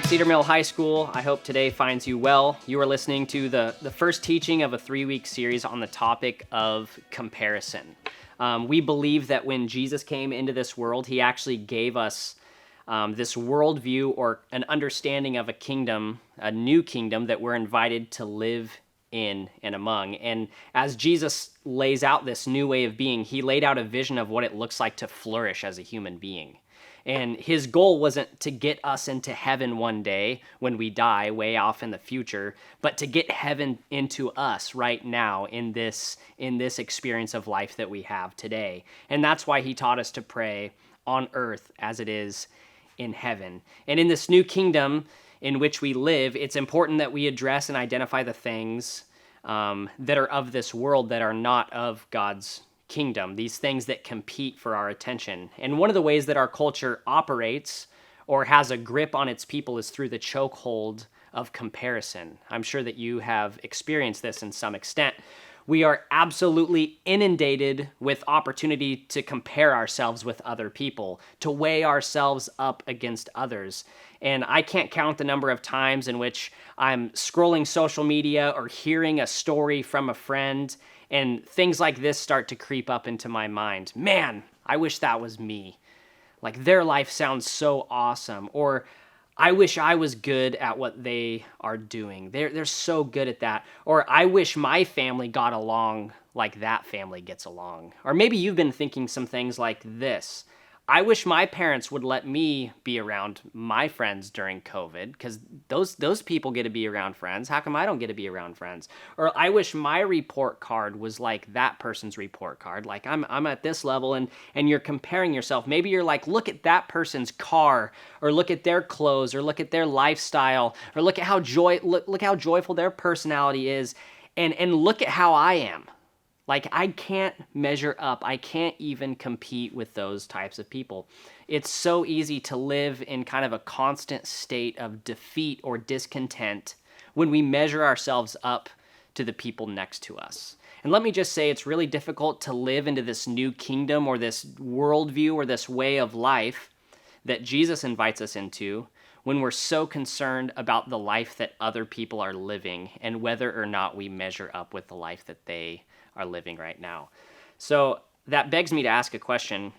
Cedar Mill High School. I hope today finds you well. You are listening to the first teaching of a 3-week series on the topic of comparison. We believe that when Jesus came into this world, he actually gave us this worldview or an understanding of a kingdom, a new kingdom that we're invited to live in and among. And as Jesus lays out this new way of being, he laid out a vision of what it looks like to flourish as a human being. And his goal wasn't to get us into heaven one day when we die, way off in the future, but to get heaven into us right now in this experience of life that we have today. And that's why he taught us to pray on earth as it is in heaven. And in this new kingdom in which we live, it's important that we address and identify the things that are of this world that are not of God's kingdom, these things that compete for our attention. And one of the ways that our culture operates or has a grip on its people is through the chokehold of comparison. I'm sure that you have experienced this in some extent. We are absolutely inundated with opportunity to compare ourselves with other people, to weigh ourselves up against others. And I can't count the number of times in which I'm scrolling social media or hearing a story from a friend, and things like this start to creep up into my mind. Man, I wish that was me. Like, their life sounds so awesome. Or, I wish I was good at what they are doing. They're so good at that. Or, I wish my family got along like that family gets along. Or maybe you've been thinking some things like this. I wish my parents would let me be around my friends during COVID, because those people get to be around friends. How come I don't get to be around friends? Or I wish my report card was like that person's report card. Like I'm at this level, and you're comparing yourself. Maybe you're like, look at that person's car, or look at their clothes, or look at their lifestyle, or look at how look how joyful their personality is, and look at how I am. Like, I can't measure up. I can't even compete with those types of people. It's so easy to live in kind of a constant state of defeat or discontent when we measure ourselves up to the people next to us. And let me just say, it's really difficult to live into this new kingdom or this worldview or this way of life that Jesus invites us into when we're so concerned about the life that other people are living and whether or not we measure up with the life that they are living right now. So that begs me to ask a question.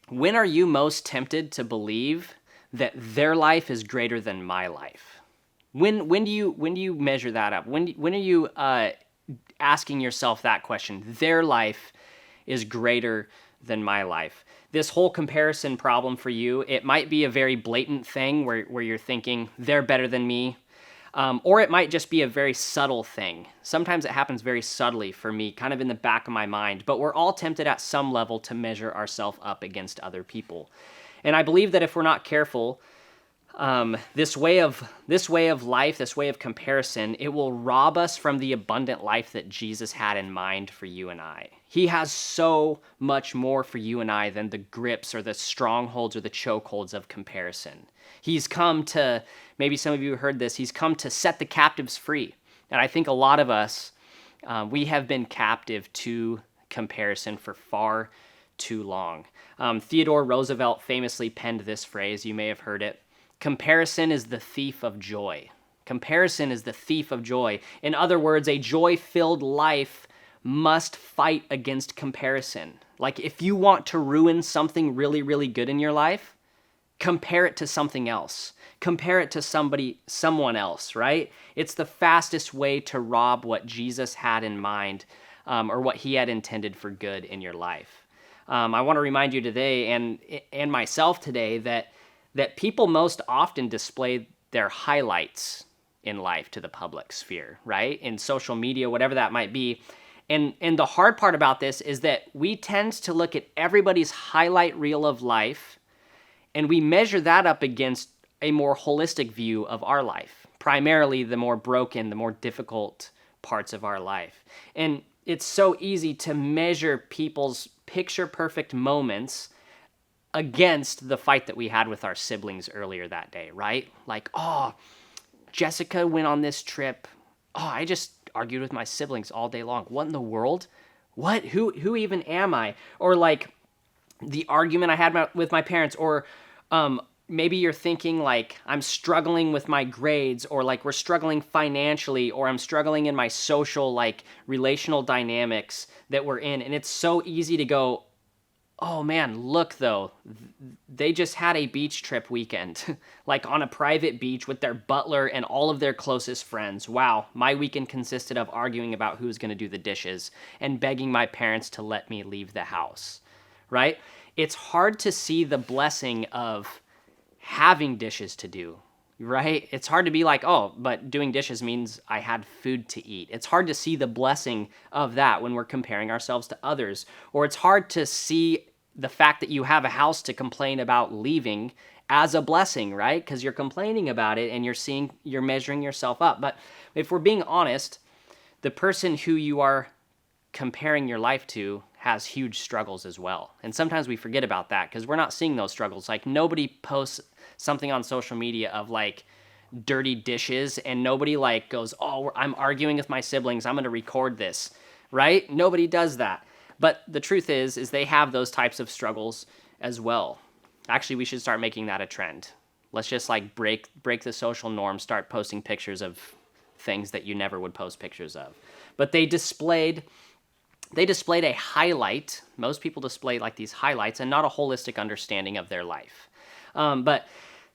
When are you most tempted to believe that their life is greater than my life? When do you measure that up? When are you asking yourself that question? Their life is greater than my life. This whole comparison problem for you, it might be a very blatant thing where you're thinking they're better than me. Or it might just be a very subtle thing. Sometimes it happens very subtly for me, kind of in the back of my mind, but we're all tempted at some level to measure ourselves up against other people. And I believe that if we're not careful, this way of life, this way of comparison, it will rob us from the abundant life that Jesus had in mind for you and I. He has so much more for you and I than the grips or the strongholds or the chokeholds of comparison. He's come to, maybe some of you heard this, he's come to set the captives free. And I think a lot of us, we have been captive to comparison for far too long. Theodore Roosevelt famously penned this phrase, you may have heard it: comparison is the thief of joy. Comparison is the thief of joy. In other words, a joy-filled life must fight against comparison. Like, if you want to ruin something really, really good in your life, compare it to something else. Compare it to someone else, right? It's the fastest way to rob what Jesus had in mind, or what he had intended for good in your life. I want to remind you today, and myself today, that people most often display their highlights in life to the public sphere, right? In social media, whatever that might be. And the hard part about this is that we tend to look at everybody's highlight reel of life, and we measure that up against a more holistic view of our life, primarily the more broken, the more difficult parts of our life. And it's so easy to measure people's picture-perfect moments against the fight that we had with our siblings earlier that day, right? Like, oh, Jessica went on this trip. Oh, I just argued with my siblings all day long. What in the world? What? Who even am I? Or like the argument I had with my parents, or maybe you're thinking like, I'm struggling with my grades, or like we're struggling financially, or I'm struggling in my social, like relational dynamics that we're in. And it's so easy to go, oh man, look though, they just had a beach trip weekend, like on a private beach with their butler and all of their closest friends. Wow, my weekend consisted of arguing about who's going to do the dishes and begging my parents to let me leave the house, right? It's hard to see the blessing of having dishes to do, right? It's hard to be like, oh, but doing dishes means I had food to eat. It's hard to see the blessing of that when we're comparing ourselves to others. Or it's hard to see the fact that you have a house to complain about leaving as a blessing, right? Because you're complaining about it and you're measuring yourself up. But if we're being honest, the person who you are comparing your life to has huge struggles as well. And sometimes we forget about that because we're not seeing those struggles. Like nobody posts something on social media of like dirty dishes, and nobody like goes, oh, I'm arguing with my siblings, I'm going to record this, right? Nobody does that. But the truth is they have those types of struggles as well. Actually, we should start making that a trend. Let's just like break the social norm, start posting pictures of things that you never would post pictures of. But they displayed a highlight. Most people display like these highlights and not a holistic understanding of their life. But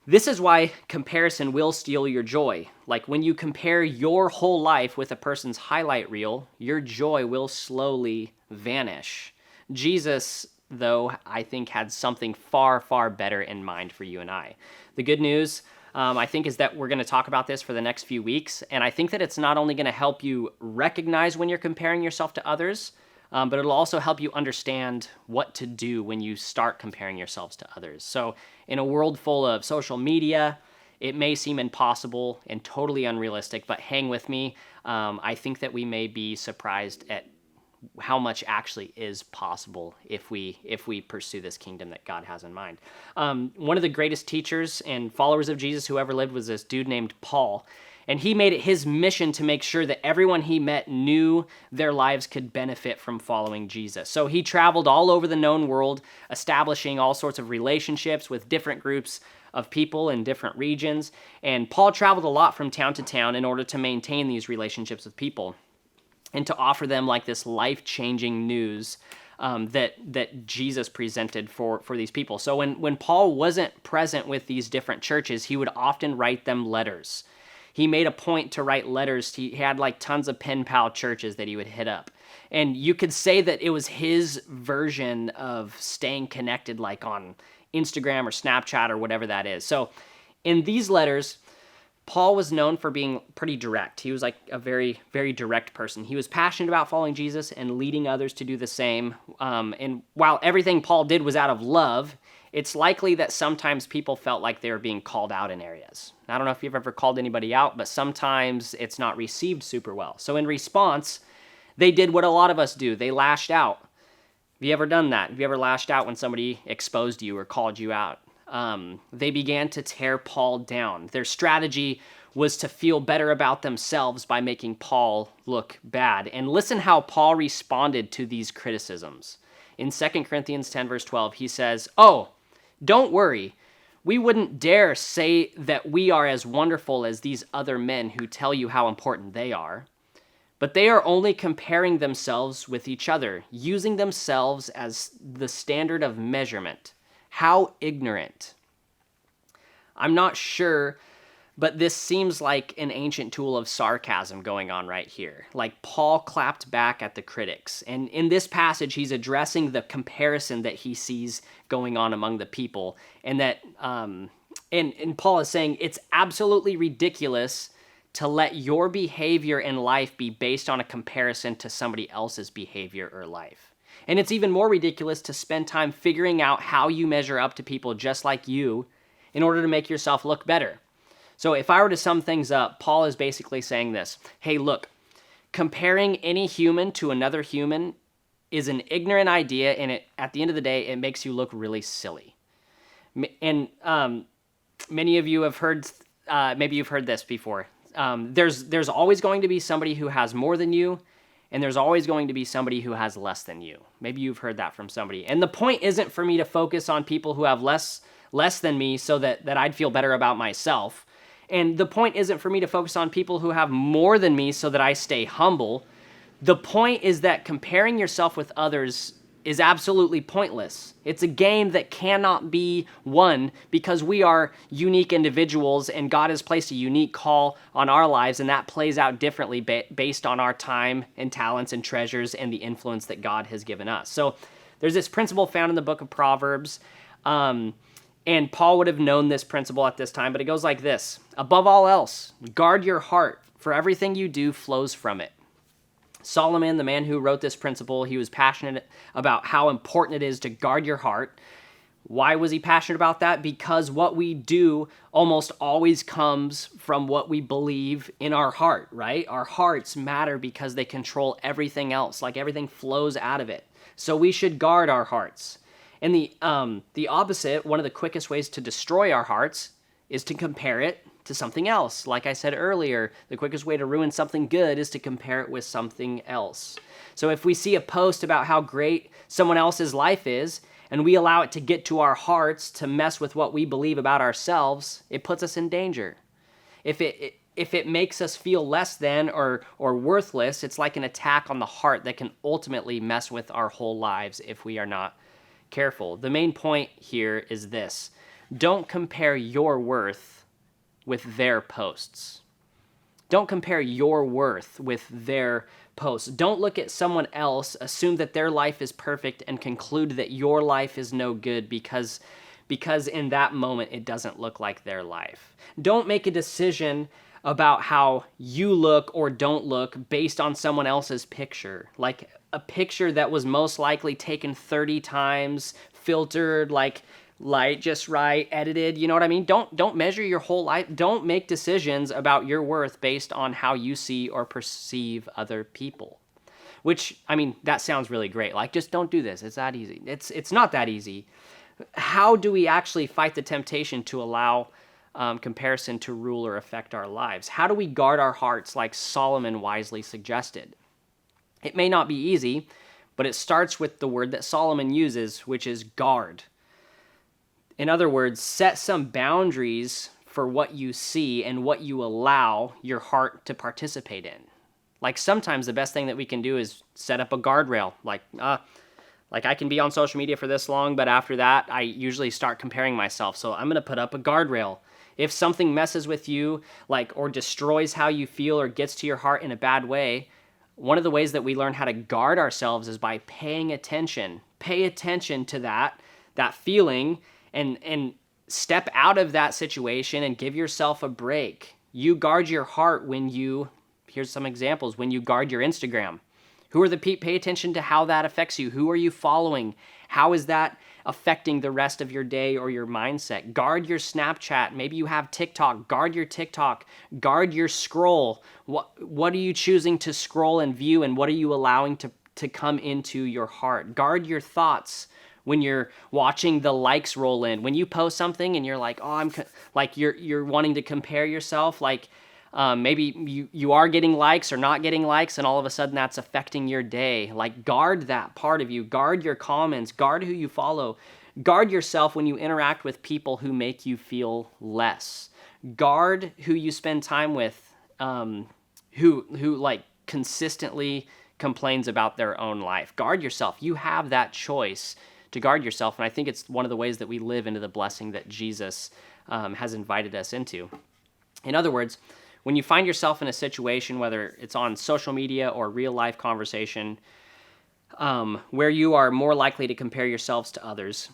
this is why comparison will steal your joy. Like when you compare your whole life with a person's highlight reel, your joy will slowly vanish. Jesus, though, I think had something far, far better in mind for you and I. The good news, I think, is that we're going to talk about this for the next few weeks. And I think that it's not only going to help you recognize when you're comparing yourself to others, but it'll also help you understand what to do when you start comparing yourselves to others. So in a world full of social media, it may seem impossible and totally unrealistic, but hang with me. I think that we may be surprised at how much actually is possible if we pursue this kingdom that God has in mind. One of the greatest teachers and followers of Jesus who ever lived was this dude named Paul. And he made it his mission to make sure that everyone he met knew their lives could benefit from following Jesus. So he traveled all over the known world, establishing all sorts of relationships with different groups of people in different regions. And Paul traveled a lot from town to town in order to maintain these relationships with people and to offer them like this life-changing news that Jesus presented for these people. So when Paul wasn't present with these different churches, he would often write them letters. He made a point to write letters. He had like tons of pen pal churches that he would hit up. And you could say that it was his version of staying connected like on Instagram or Snapchat or whatever that is. So in these letters, Paul was known for being pretty direct. He was like a very, very direct person. He was passionate about following Jesus and leading others to do the same. And while everything Paul did was out of love, it's likely that sometimes people felt like they were being called out in areas. I don't know if you've ever called anybody out, but sometimes it's not received super well. So in response, they did what a lot of us do. They lashed out. Have you ever done that? Have you ever lashed out when somebody exposed you or called you out? They began to tear Paul down. Their strategy was to feel better about themselves by making Paul look bad. And listen how Paul responded to these criticisms. In 2 Corinthians 10, verse 12, he says, "Oh, don't worry. We wouldn't dare say that we are as wonderful as these other men who tell you how important they are. But they are only comparing themselves with each other, using themselves as the standard of measurement. How ignorant." I'm not sure, but this seems like an ancient tool of sarcasm going on right here. Like Paul clapped back at the critics. And in this passage, he's addressing the comparison that he sees going on among the people. And that, and Paul is saying it's absolutely ridiculous to let your behavior in life be based on a comparison to somebody else's behavior or life. And it's even more ridiculous to spend time figuring out how you measure up to people just like you in order to make yourself look better. So if I were to sum things up, Paul is basically saying this. Hey, look, comparing any human to another human is an ignorant idea, and at the end of the day, it makes you look really silly. And many of you have heard, maybe you've heard this before. There's always going to be somebody who has more than you, and there's always going to be somebody who has less than you. Maybe you've heard that from somebody. And the point isn't for me to focus on people who have less than me so that I'd feel better about myself. And the point isn't for me to focus on people who have more than me so that I stay humble. The point is that comparing yourself with others is absolutely pointless. It's a game that cannot be won because we are unique individuals and God has placed a unique call on our lives, and that plays out differently based on our time and talents and treasures and the influence that God has given us. So there's this principle found in the book of Proverbs, and Paul would have known this principle at this time, but it goes like this: above all else, guard your heart, for everything you do flows from it. Solomon, the man who wrote this principle, he was passionate about how important it is to guard your heart. Why was he passionate about that? Because what we do almost always comes from what we believe in our heart, right? Our hearts matter because they control everything else, like everything flows out of it. So we should guard our hearts. And the opposite, one of the quickest ways to destroy our hearts is to compare it to something else. Like I said earlier, the quickest way to ruin something good is to compare it with something else. So if we see a post about how great someone else's life is, and we allow it to get to our hearts to mess with what we believe about ourselves, it puts us in danger. If it makes us feel less than or worthless, it's like an attack on the heart that can ultimately mess with our whole lives if we are not careful. The main point here is this: don't compare your worth with their posts. Don't compare your worth with their posts. Don't look at someone else, assume that their life is perfect, and conclude that your life is no good because in that moment it doesn't look like their life. Don't make a decision about how you look or don't look based on someone else's picture. Like a picture that was most likely taken 30 times, filtered, like light just right, edited, you know what I mean? Don't measure your whole life. Don't make decisions about your worth based on how you see or perceive other people. Which, I mean, that sounds really great. Like, just don't do this. It's that easy. It's not that easy. How do we actually fight the temptation to allow comparison to rule or affect our lives? How do we guard our hearts like Solomon wisely suggested? It may not be easy, but it starts with the word that Solomon uses, which is guard. In other words, set some boundaries for what you see and what you allow your heart to participate in. Like sometimes the best thing that we can do is set up a guardrail. Like I can be on social media for this long, but after that, I usually start comparing myself. So I'm going to put up a guardrail. If something messes with you, or destroys how you feel or gets to your heart in a bad way, one of the ways that we learn how to guard ourselves is by paying attention. Pay attention to that feeling and step out of that situation and give yourself a break. You guard your heart here's some examples, when you guard your Instagram. Who are the people? Pay attention to how that affects you. Who are you following? How is that affecting the rest of your day or your mindset? Guard your Snapchat. Maybe you have TikTok. Guard your TikTok. Guard your scroll. What are you choosing to scroll and view, and what are you allowing to come into your heart? Guard your thoughts. When you're watching the likes roll in, when you post something and you're like, oh, you're wanting to compare yourself, maybe you are getting likes or not getting likes, and all of a sudden that's affecting your day. Guard that part of you. Guard your comments. Guard who you follow. Guard yourself when you interact with people who make you feel less. Guard who you spend time with, who consistently complains about their own life. Guard yourself. You have that choice to guard yourself, and I think it's one of the ways that we live into the blessing that Jesus has invited us into. In other words, when you find yourself in a situation, whether it's on social media or real life conversation, where you are more likely to compare yourselves to others,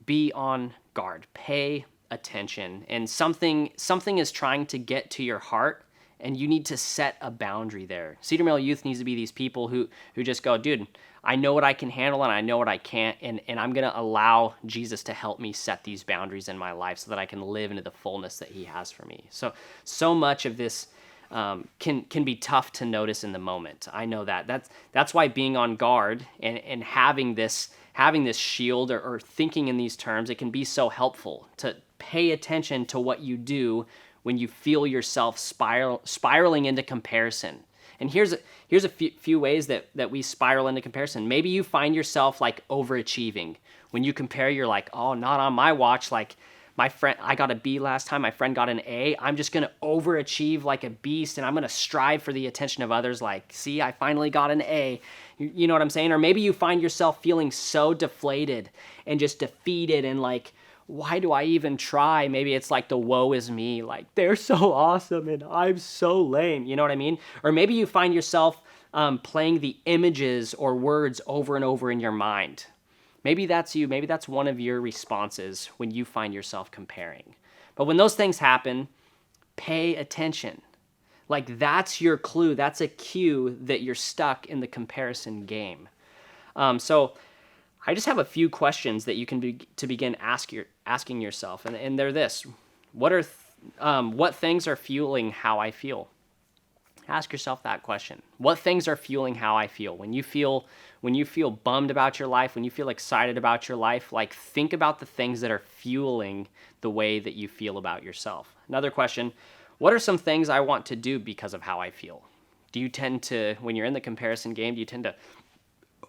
be on guard. Pay attention. And something is trying to get to your heart, and you need to set a boundary there. Cedar Mill Youth needs to be these people who just go, dude, I know what I can handle and I know what I can't, and I'm going to allow Jesus to help me set these boundaries in my life so that I can live into the fullness that he has for me. So much of this can be tough to notice in the moment. I know that. That's why being on guard and having this shield or thinking in these terms, it can be so helpful to pay attention to what you do when you feel yourself spiraling into comparison. And here's a few ways that we spiral into comparison. Maybe you find yourself like overachieving. When you compare, you're like, oh, not on my watch. Like my friend, I got a B last time. My friend got an A. I'm just going to overachieve like a beast, and I'm going to strive for the attention of others. Like, see, I finally got an A. You know what I'm saying? Or maybe you find yourself feeling so deflated and just defeated and like, why do I even try? Maybe it's like the woe is me, like they're so awesome and I'm so lame. You know what I mean? Or maybe you find yourself playing the images or words over and over in your mind. Maybe that's you. Maybe that's one of your responses when you find yourself comparing. But when those things happen, pay attention. Like that's your clue. That's a cue that you're stuck in the comparison game. So I just have a few questions that you can begin asking yourself, and they're this: what things are fueling how I feel? Ask yourself that question. What things are fueling how I feel? When you feel bummed about your life, when you feel excited about your life, like think about the things that are fueling the way that you feel about yourself. Another question: what are some things I want to do because of how I feel? Do you tend to, when you're in the comparison game, do you tend to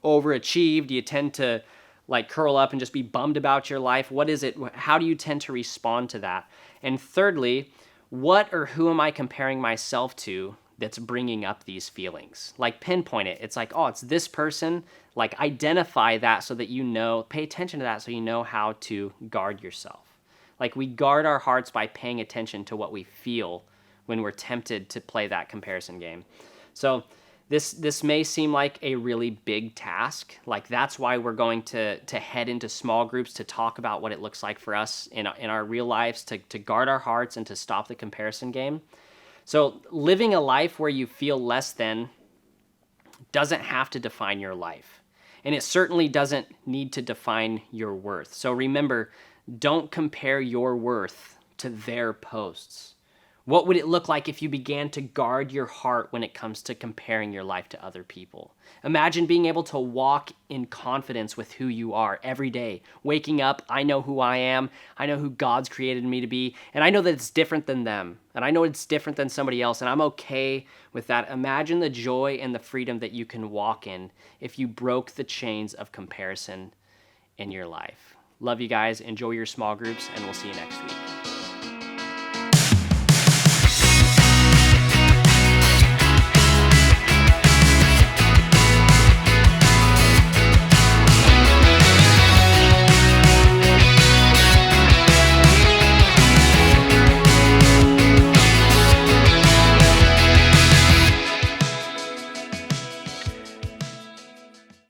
overachieve? Do you tend to like curl up and just be bummed about your life? What is it? How do you tend to respond to that? And thirdly, what or who am I comparing myself to that's bringing up these feelings? Like pinpoint it. It's like, oh, it's this person. Like identify that so that you know, pay attention to that so you know how to guard yourself. Like we guard our hearts by paying attention to what we feel when we're tempted to play that comparison game. So this may seem like a really big task. Like that's why we're going to head into small groups to talk about what it looks like for us in our real lives to guard our hearts and to stop the comparison game. So living a life where you feel less than doesn't have to define your life. And it certainly doesn't need to define your worth. So remember, don't compare your worth to their posts. What would it look like if you began to guard your heart when it comes to comparing your life to other people? Imagine being able to walk in confidence with who you are every day. Waking up, I know who I am. I know who God's created me to be. And I know that it's different than them. And I know it's different than somebody else. And I'm okay with that. Imagine the joy and the freedom that you can walk in if you broke the chains of comparison in your life. Love you guys. Enjoy your small groups, and we'll see you next week.